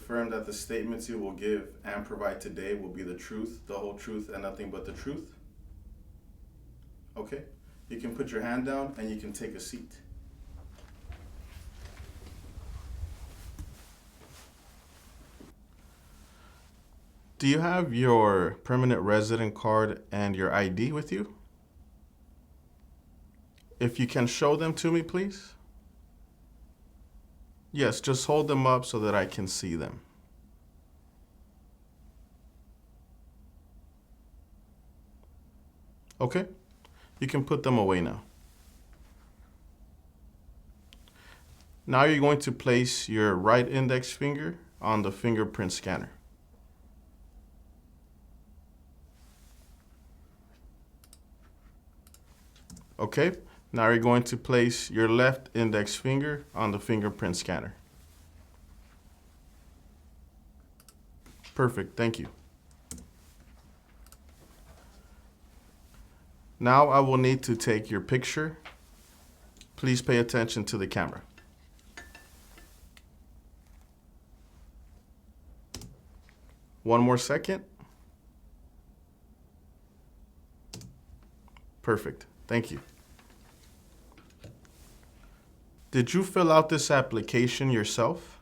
affirm that the statements you will give and provide today will be the truth, the whole truth, and nothing but the truth? Okay. You can put your hand down and you can take a seat. Do you have your permanent resident card and your ID with you? If you can show them to me, please. Yes, just hold them up so that I can see them. Okay, you can put them away now. Now you're going to place your right index finger on the fingerprint scanner. Okay, now you're going to place your left index finger on the fingerprint scanner. Perfect, thank you. Now I will need to take your picture. Please pay attention to the camera. One more second. Perfect, thank you. Did you fill out this application yourself?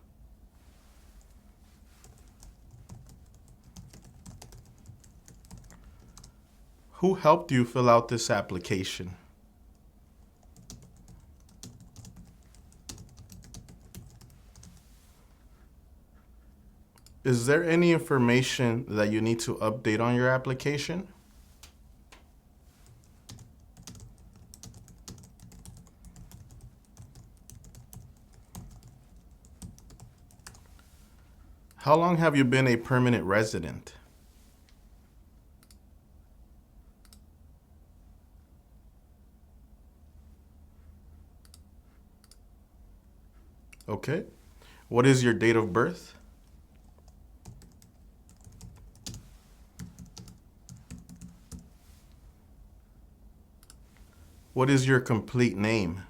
Who helped you fill out this application? Is there any information that you need to update on your application? How long have you been a permanent resident? Okay. What is your date of birth? What is your complete name?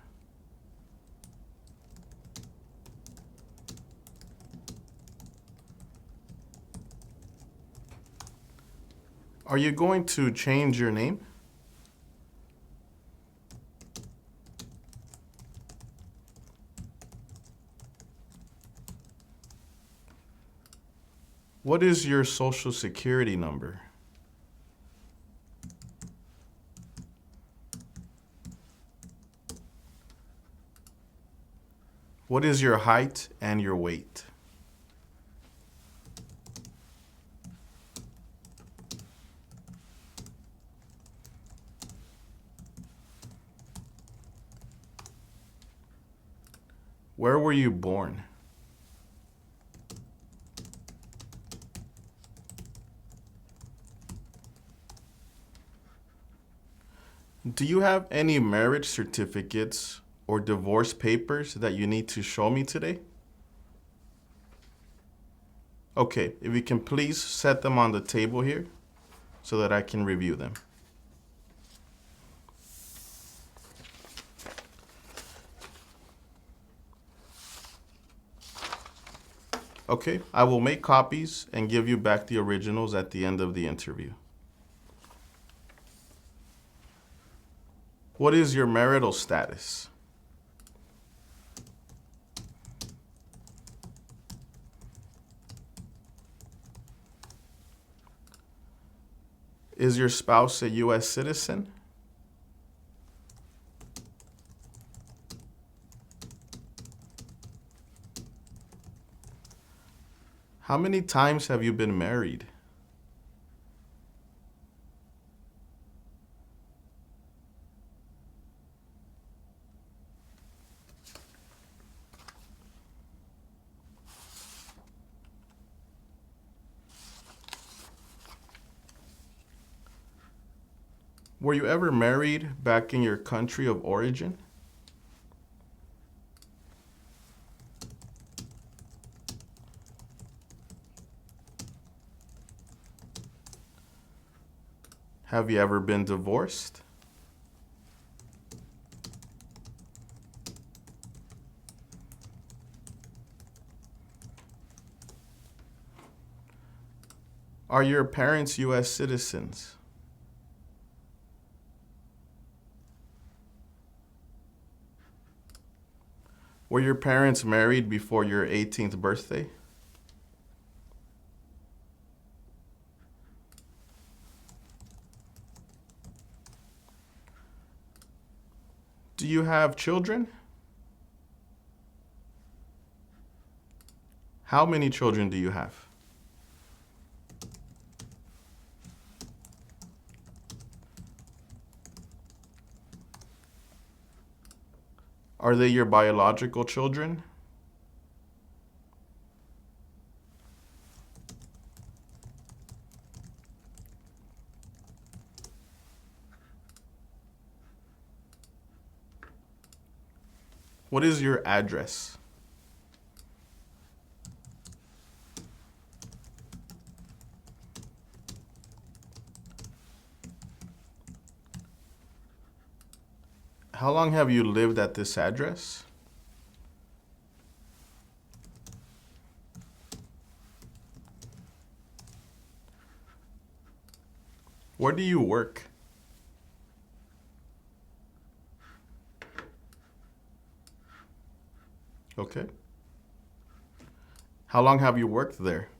Are you going to change your name? What is your social security number? What is your height and your weight? Where were you born? Do you have any marriage certificates or divorce papers that you need to show me today? Okay, if you can please set them on the table here so that I can review them. Okay, I will make copies and give you back the originals at the end of the interview. What is your marital status? Is your spouse a U.S. citizen? How many times have you been married? Were you ever married back in your country of origin? Have you ever been divorced? Are your parents U.S. citizens? Were your parents married before your 18th birthday? Do you have children? How many children do you have? Are they your biological children? What is your address? How long have you lived at this address? Where do you work? Okay. How long have you worked there?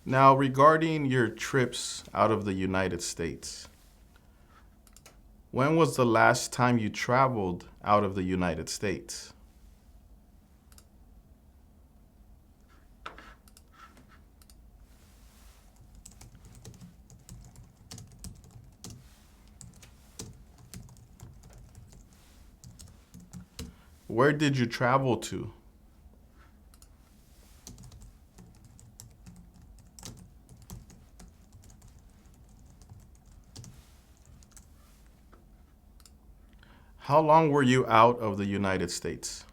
Now, regarding your trips out of the United States, when was the last time you traveled out of the United States? Where did you travel to? How long were you out of the United States?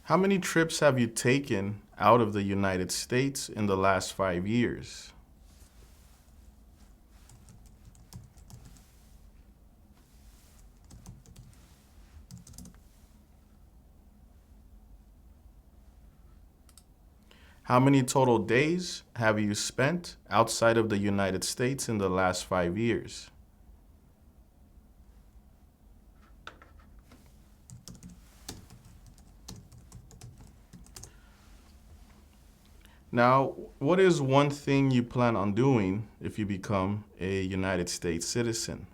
How many trips have you taken out of the United States in the last 5 years? How many total days have you spent outside of the United States in the last 5 years? Now, what is one thing you plan on doing if you become a United States citizen?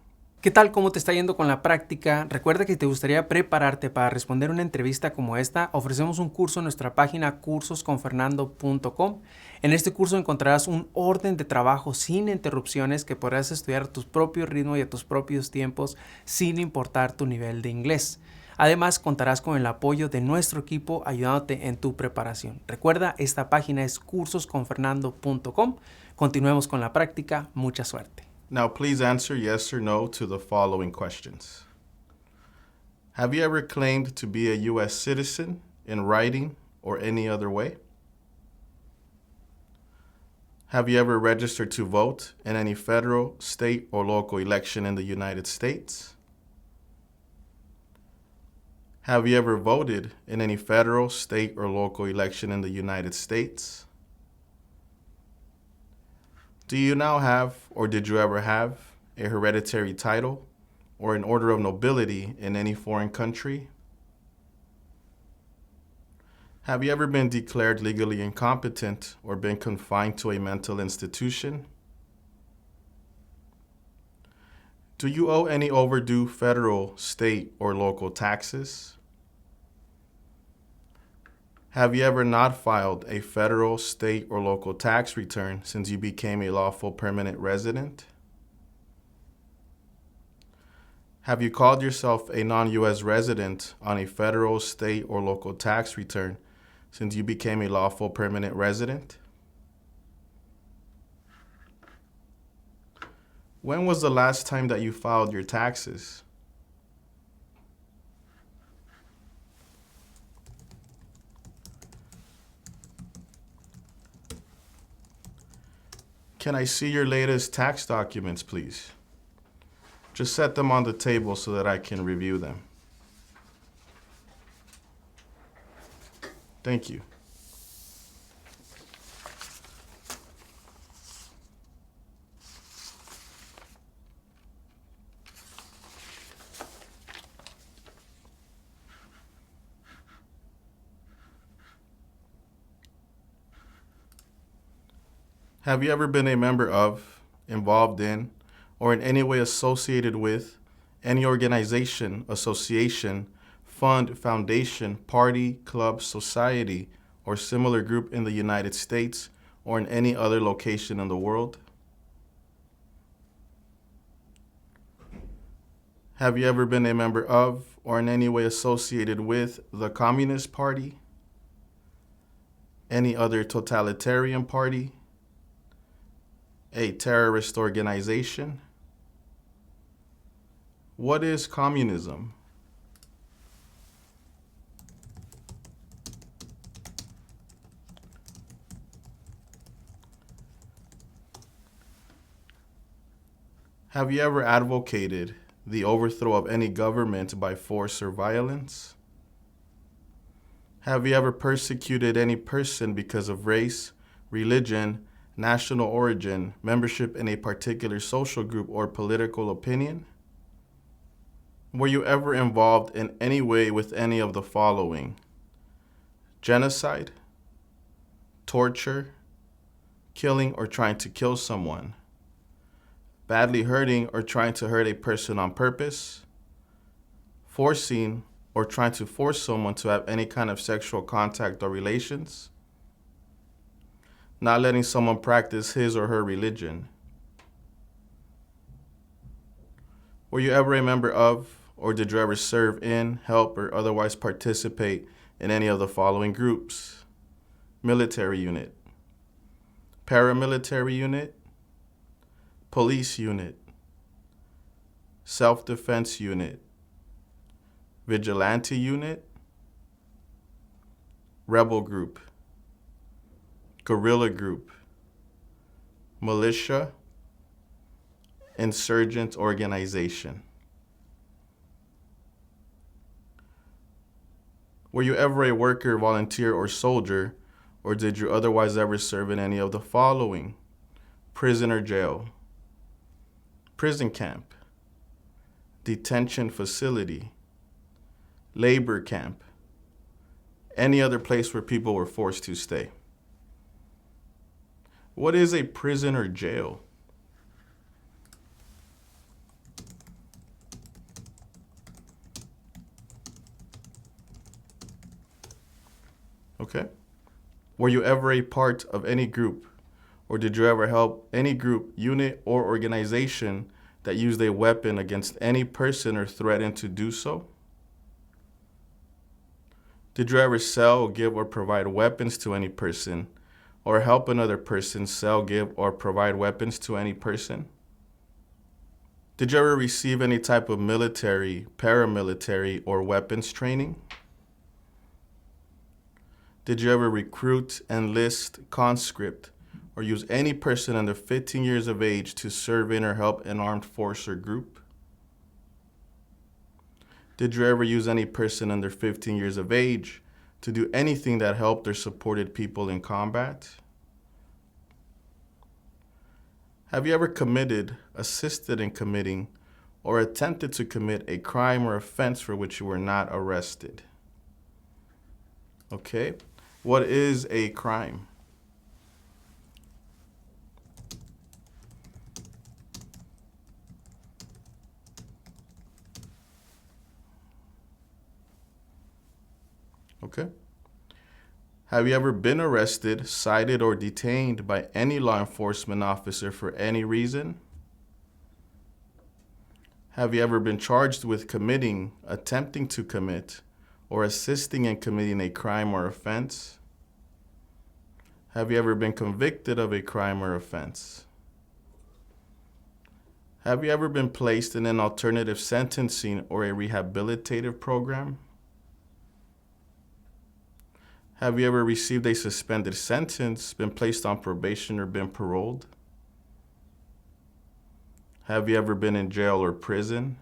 ¿Qué tal? ¿Cómo te está yendo con la práctica? Recuerda que si te gustaría prepararte para responder una entrevista como esta, ofrecemos un curso en nuestra página cursosconfernando.com. En este curso encontrarás un orden de trabajo sin interrupciones que podrás estudiar a tu propio ritmo y a tus propios tiempos sin importar tu nivel de inglés. Además, contarás con el apoyo de nuestro equipo ayudándote en tu preparación. Recuerda, esta página es cursosconfernando.com. Continuemos con la práctica. Mucha suerte. Now, please answer yes or no to the following questions. Have you ever claimed to be a U.S. citizen in writing or any other way? Have you ever registered to vote in any federal, state, or local election in the United States? Have you ever voted in any federal, state, or local election in the United States? Do you now have, or did you ever have, a hereditary title or an order of nobility in any foreign country? Have you ever been declared legally incompetent or been confined to a mental institution? Do you owe any overdue federal, state, or local taxes? Have you ever not filed a federal, state, or local tax return since you became a lawful permanent resident? Have you called yourself a non-U.S. resident on a federal, state, or local tax return since you became a lawful permanent resident? When was the last time that you filed your taxes? Can I see your latest tax documents, please? Just set them on the table so that I can review them. Thank you. Have you ever been a member of, involved in, or in any way associated with any organization, association, fund, foundation, party, club, society, or similar group in the United States or in any other location in the world? Have you ever been a member of or in any way associated with the Communist Party, any other totalitarian party, a terrorist organization? What is communism? Have you ever advocated the overthrow of any government by force or violence? Have you ever persecuted any person because of race, religion, national origin, membership in a particular social group, or political opinion? Were you ever involved in any way with any of the following: genocide, torture, killing or trying to kill someone, badly hurting or trying to hurt a person on purpose, forcing or trying to force someone to have any kind of sexual contact or relations, not letting someone practice his or her religion? Were you ever a member of, or did you ever serve in, help, or otherwise participate in any of the following groups: military unit, paramilitary unit, police unit, self-defense unit, vigilante unit, rebel group, guerrilla group, militia, insurgent organization? Were you ever a worker, volunteer, or soldier, or did you otherwise ever serve in any of the following: prison or jail, prison camp, detention facility, labor camp, any other place where people were forced to stay? What is a prison or jail? Okay. Were you ever a part of any group, or did you ever help any group, unit, or organization that used a weapon against any person or threatened to do so? Did you ever sell, give, or provide weapons to any person, or help another person sell, give, or provide weapons to any person? Did you ever receive any type of military, paramilitary, or weapons training? Did you ever recruit, enlist, conscript, or use any person under 15 years of age to serve in or help an armed force or group? Did you ever use any person under 15 years of age to do anything that helped or supported people in combat? Have you ever committed, assisted in committing, or attempted to commit a crime or offense for which you were not arrested? Okay. What is a crime? Okay. Have you ever been arrested, cited, or detained by any law enforcement officer for any reason? Have you ever been charged with committing, attempting to commit, or assisting in committing a crime or offense? Have you ever been convicted of a crime or offense? Have you ever been placed in an alternative sentencing or a rehabilitative program? Have you ever received a suspended sentence, been placed on probation, or been paroled? Have you ever been in jail or prison?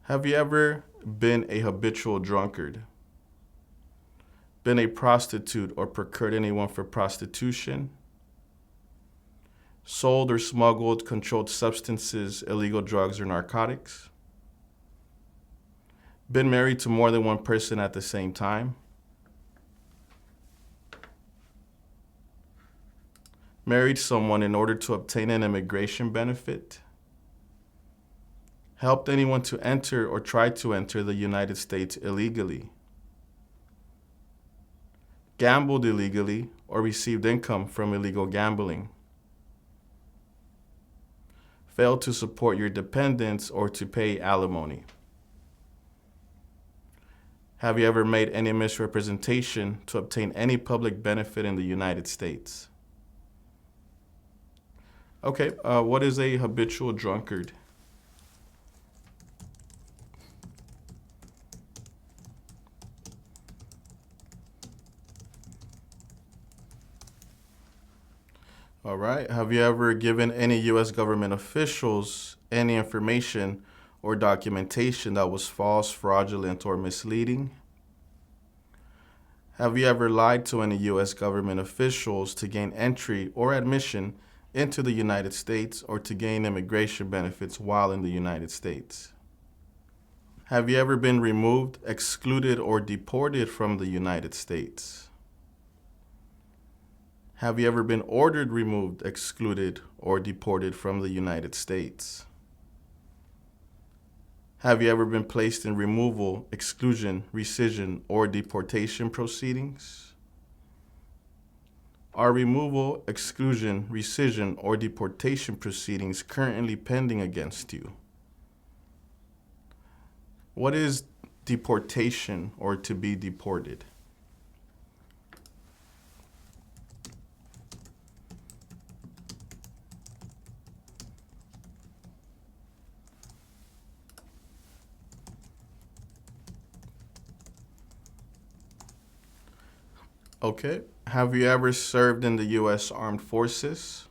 Have you ever been a habitual drunkard? Been a prostitute or procured anyone for prostitution? Sold or smuggled controlled substances, illegal drugs, or narcotics? Been married to more than one person at the same time? Married someone in order to obtain an immigration benefit? Helped anyone to enter or try to enter the United States illegally? Gambled illegally or received income from illegal gambling? Failed to support your dependents or to pay alimony? Have you ever made any misrepresentation to obtain any public benefit in the United States? Okay, what is a habitual drunkard? All right, have you ever given any U.S. government officials any information or documentation that was false, fraudulent, or misleading? Have you ever lied to any U.S. government officials to gain entry or admission into the United States or to gain immigration benefits while in the United States? Have you ever been removed, excluded, or deported from the United States? Have you ever been ordered removed, excluded, or deported from the United States? Have you ever been placed in removal, exclusion, rescission, or deportation proceedings? Are removal, exclusion, rescission, or deportation proceedings currently pending against you? What is deportation or to be deported? Okay. Have you ever served in the U.S. Armed Forces?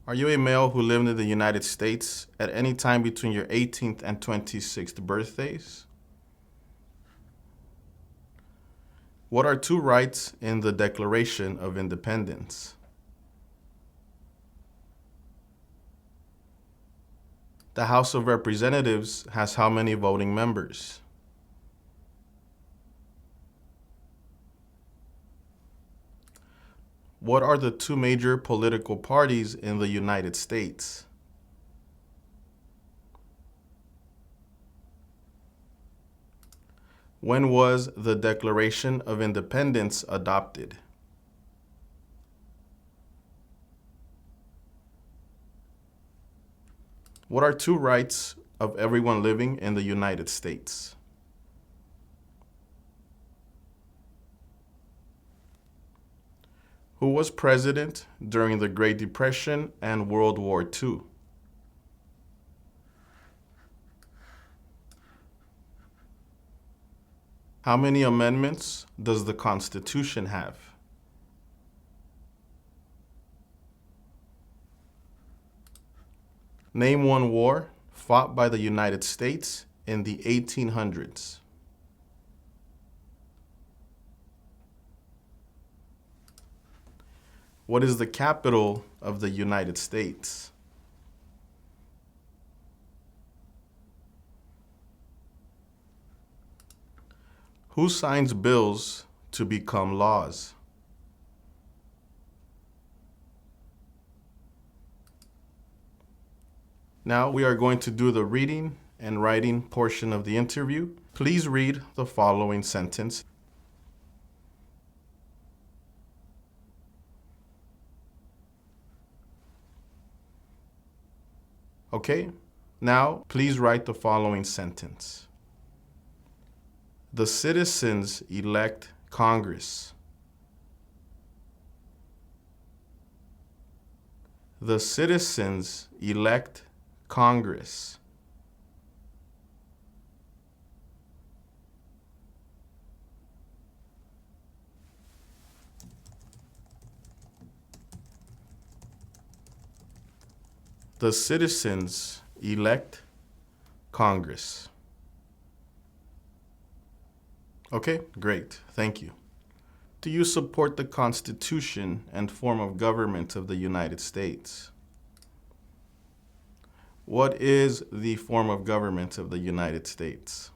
Are you a male who lived in the United States at any time between your 18th and 26th birthdays? What are two rights in the Declaration of Independence? The House of Representatives has how many voting members? What are the two major political parties in the United States? When was the Declaration of Independence adopted? What are two rights of everyone living in the United States? Who was president during the Great Depression and World War II? How many amendments does the Constitution have? Name one war fought by the United States in the 1800s. What is the capital of the United States? Who signs bills to become laws? Now we are going to do the reading and writing portion of the interview. Please read the following sentence. Okay, now please write the following sentence. The citizens elect Congress. The citizens elect Congress. The citizens elect Congress. Okay, great. Thank you. Do you support the Constitution and form of government of the United States? What is the form of government of the United States?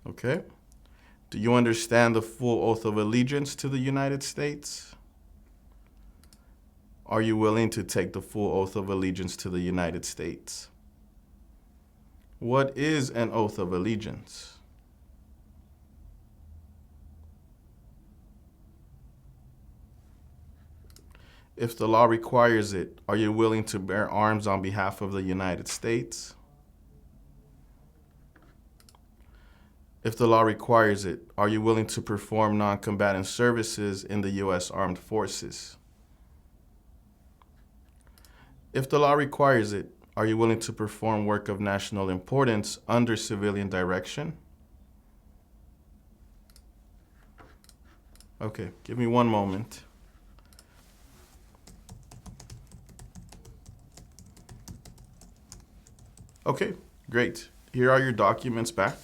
Okay. Do you understand the full oath of allegiance to the United States? Are you willing to take the full oath of allegiance to the United States? What is an oath of allegiance? If the law requires it, are you willing to bear arms on behalf of the United States? If the law requires it, are you willing to perform non-combatant services in the U.S. Armed Forces? If the law requires it, are you willing to perform work of national importance under civilian direction? Okay, give me one moment. Okay, great. Here are your documents back.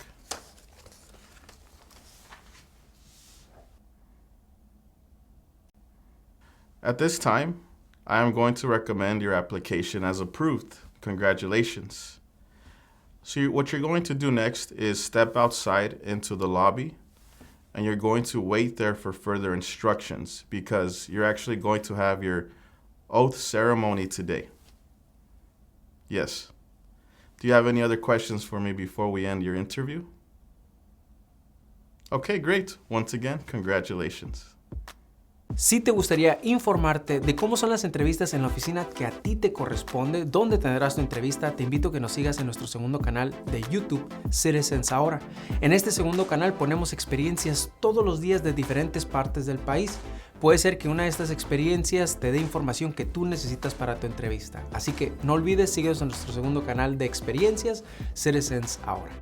At this time, I am going to recommend your application as approved. Congratulations. So what you're going to do next is step outside into the lobby, and you're going to wait there for further instructions because you're actually going to have your oath ceremony today. Yes. Do you have any other questions for me before we end your interview? Okay, great. Once again, congratulations. Si te gustaría informarte de cómo son las entrevistas en la oficina que a ti te corresponde, dónde tendrás tu entrevista, te invito a que nos sigas en nuestro segundo canal de YouTube, Citizens Ahora. En este segundo canal ponemos experiencias todos los días de diferentes partes del país. Puede ser que una de estas experiencias te dé información que tú necesitas para tu entrevista. Así que no olvides, síguenos en nuestro segundo canal de experiencias, Citizens Ahora.